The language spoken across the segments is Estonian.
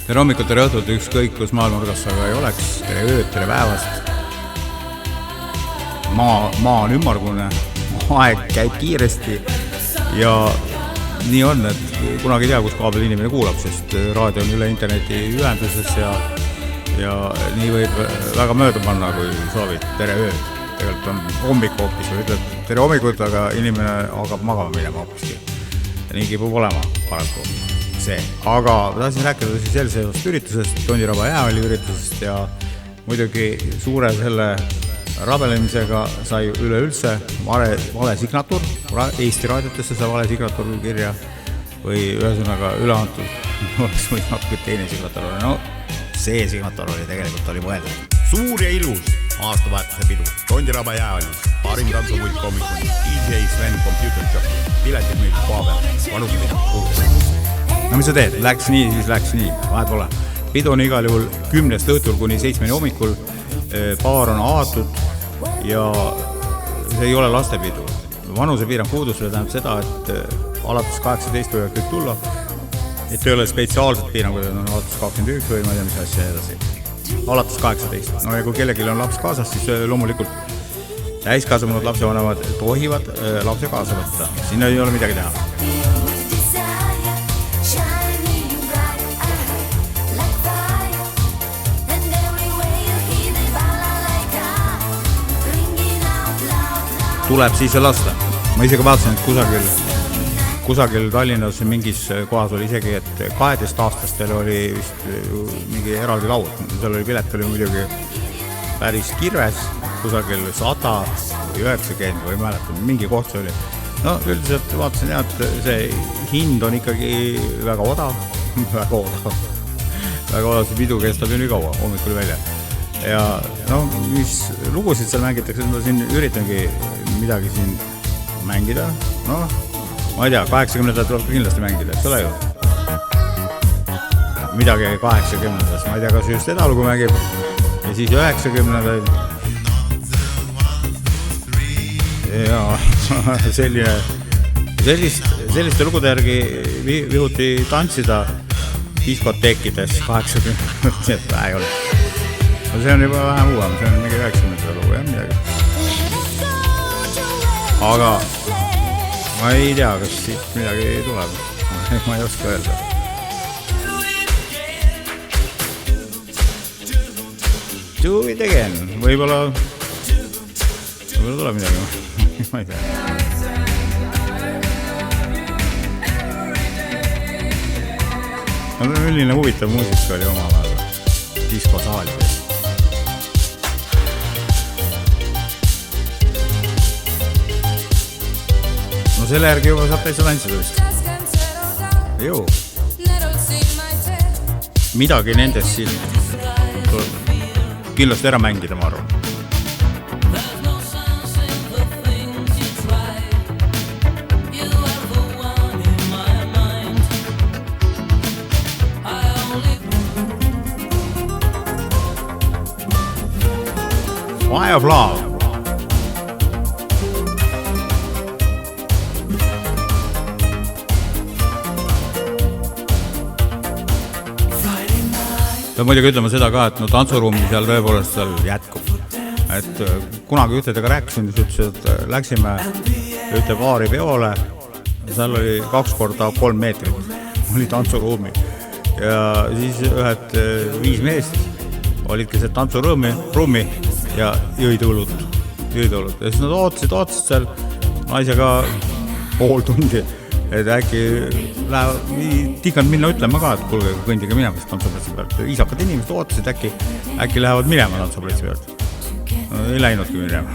tere hommikut, tere õhtut, ükskõik kus maailmanurgas sa ka ei oleks, tere ööd, tere päevast. Maa on ümmargune, aeg käib kiiresti ja nii on, et kunagi ei tea, kus kaabel inimene kuulab, sest raadio on üle interneti ühenduses ja nii võib väga mööda panna, kui soovid. Tere ööd, tegelikult on hommik hoopis või ütled tere hommikut, aga inimene hakkab magama minema hoopiski. Ja nii kipub olema paraku see. Aga tahtsin rääkida siis sellisest üritusest, Tondiraba jäähalli üritusest ja muidugi suure selle rabelemisega sai üleüldse vale signatuur, Eesti raadiotesse sai vale signatuur kirja või ühesõnaga üle antud. Oleks võid natuke teine signatuur oli. No see signatuur oli tegelikult oli mõeldud. Suur ja ilus aastavahetuse pidu Tondiraba jäähallis, parim tantsupuit hommikuni, DJ Sven Computer Shop, piletid müüd koha peal, vanusepida kuulus. No mis sa teed? Läks nii, siis läks nii, vahet pole. Pidu on igal juhul 10 õhtul kuni 7 hommikul, baar on avatud ja see ei ole lastepidu. Vanusepiirang puudusele tähendab seda, et alates 18 võivad kõik tulla, et ei ole spetsiaalset piirangud, on alates 21 või ma ei tea, mis asja edasi. Alates 18. No ja kui kellelgi on laps kaasas, siis loomulikult täiskasvanud lapsevanemad tohivad lapse kaasa võtta. Siin ei ole midagi teha. Tuleb siis lasta. Ma isegi vaatasin, et kusagil Tallinnas mingis kohas oli isegi, et 12-aastastel oli vist mingi eraldi laud. Seal oli pilet oli muidugi päris kirves, kusagil 100 või 90 või mäletan, mingi koht see oli. No üldiselt vaatasin, et see hind on ikkagi väga odav, väga odav. Väga odav, see pidu kestab ju nii kaua, hommikul välja. Ja no, mis lugusid seal mängitakse, ma siin üritangi midagi siin mängida. No, ma ei tea, 80-ndad tuleb kindlasti mängida, eks ole ju? Midagi 80-ndast, ma ei tea, kas just edalugu mängib ja siis 90-ndaid. Ja selliste lugude järgi vihuti tantsida diskoteekides 80-ndad, ei ole. See on juba vähem uuem, see on mingi 90 lugu, jah, midagi. Aga ma ei tea, kas siit midagi tuleb. Ma ei oska öelda. Do it again. Võib-olla tuleb midagi. Ma ei tea. No, milline huvitav muusika oli oma diskosaalides. No selle järgi juba saab täitsa tantsida vist. Jõu. Midagi nendest siin tuleb kindlasti ära mängida, ma arvan. Fire of Love. Peab muidugi ütlema seda ka, et no tantsuruumi seal tõepoolest seal jätkub. Et kunagi ühtedega rääkisin, siis ütles, et läksime ühte baari peole, seal oli 2x3 meetrit, oli tantsuruumi. Ja siis ühed 5 meest olidki see tantsuruumi ja jõid õlut. Ja siis nad ootasid seal naisega pool tundi. Et äkki läheb nii tikanud minna ütlema ka, et kuulge, kõndige minema tantsuplatsi pealt. Isakad inimesed ootasid, äkki lähevad minema tantsuplatsi pealt. No, ei läinudki minema.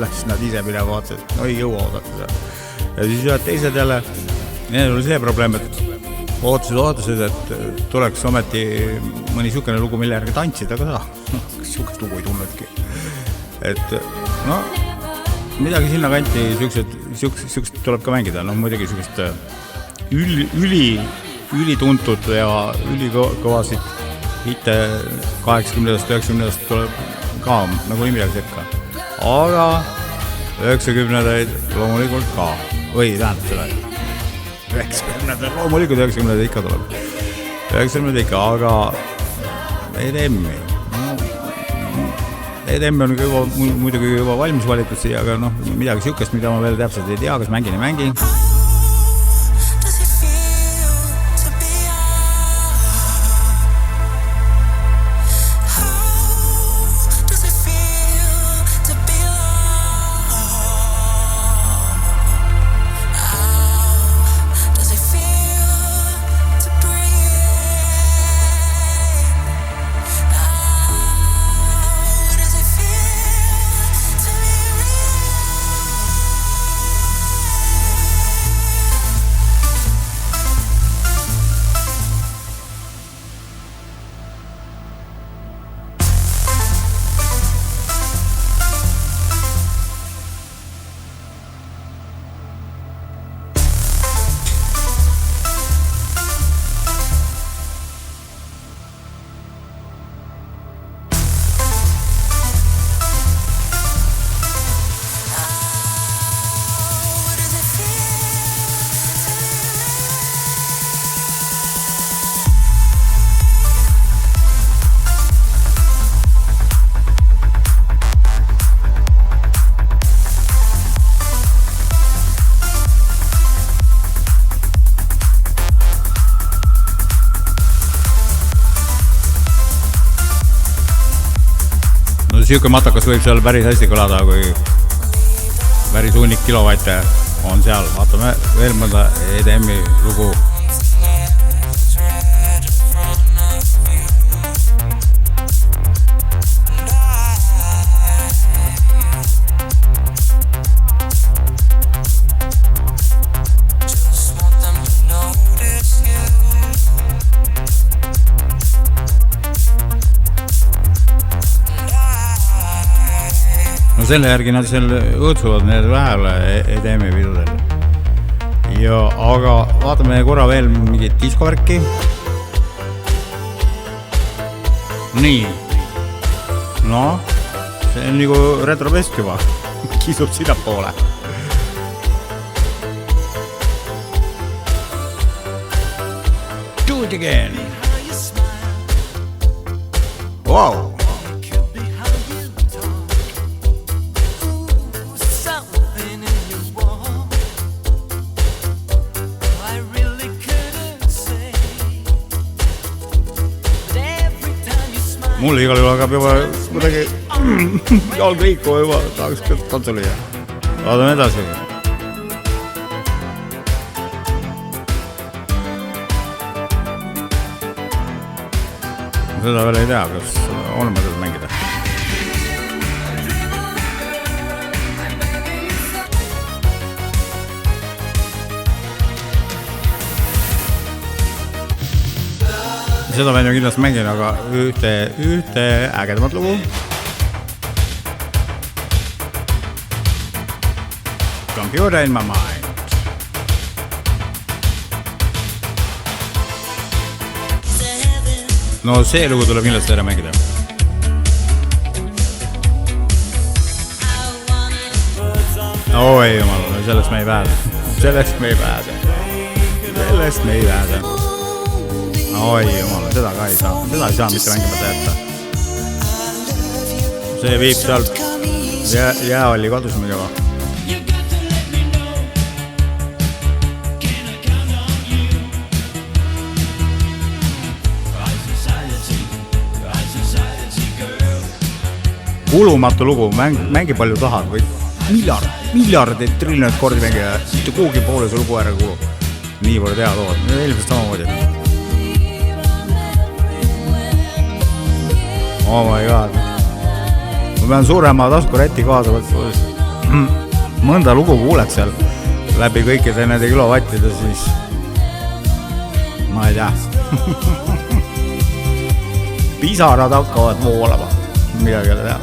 Läks nad ise minema vaatasid, no ei jõua oodata seal. Ja siis ühed teised jälle, neil oli see probleem, et ootasid, et tuleks ometi mõni sükene lugu, mille järgi tantsida ka saa. Kas sükest lugu ei tunnudki. Et no midagi sinna kanti, sükest tuleb ka mängida, no muidugi sükest ülituntud ja ülikõvasid hitte 80-ndast, 90-ndast tuleb ka nagu nii midagi sekka. Aga 90-ndaid loomulikult ka, või tähendab seda, 90-ndaid loomulikult 90-ndaid ikka tuleb. 90 ikka, aga EDM-i. EDM on muidugi juba valmis valitud siia, aga midagi sihukest, mida ma veel täpselt ei tea, kas mängin ja mängin. Siuke matakas võib seal päris hästi kõlada, kui päris hunnik kilovatte on seal. Vaatame veel mõnda EDM-i lugu. Selle järgi nad seal õõtsuvad need vähele EDM-i pidudel. Aga vaatame korra veel mingit diskovärki. Nii. See on nagu retrobest juba. Kisub sida poole. Do it again. Wow. Mulle igal juhul hakkab juba kuidagi jalg liikuma juba, tahaks tantsu lüüa. Vaatame edasi. Seda veel ei tea, kas oleme seda mängida. Seda välja kindlasti mängin, aga ühte ägedamat lugu. Computer in my mind. No see lugu tuleb kindlasti ära mängida. Oi jumal, sellest me ei pääse. Sellest me ei pääse. Oi jumal, seda ka ei saa. Seda ei saa mitte mängimata jätta. See viib sealt jäävalli kadusmidega. Kulumatu lugu, mängi palju tahad või miljardid triljonid kordi mängida, mitte kuhugi poole see lugu ära kuulu. Niivõrd hea lood, eelmisest samamoodi. Oh my god. Ma pean suurema taskurätti kaasa võtta. Mõnda lugu kuuled seal läbi kõikide nende kilovattide, siis ma ei tea. Pisarad hakkavad voolama. Midagi ei tea.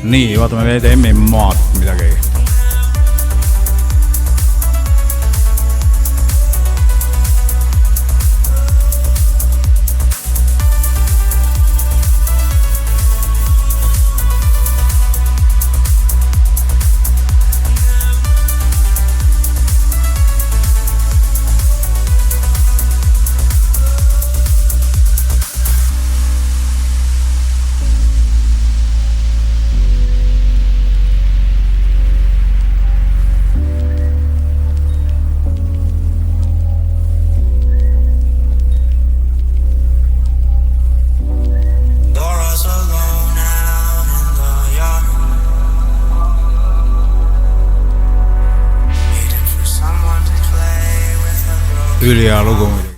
Nii, vaatame VDM-i maad midagi. ülihea lugu muidu.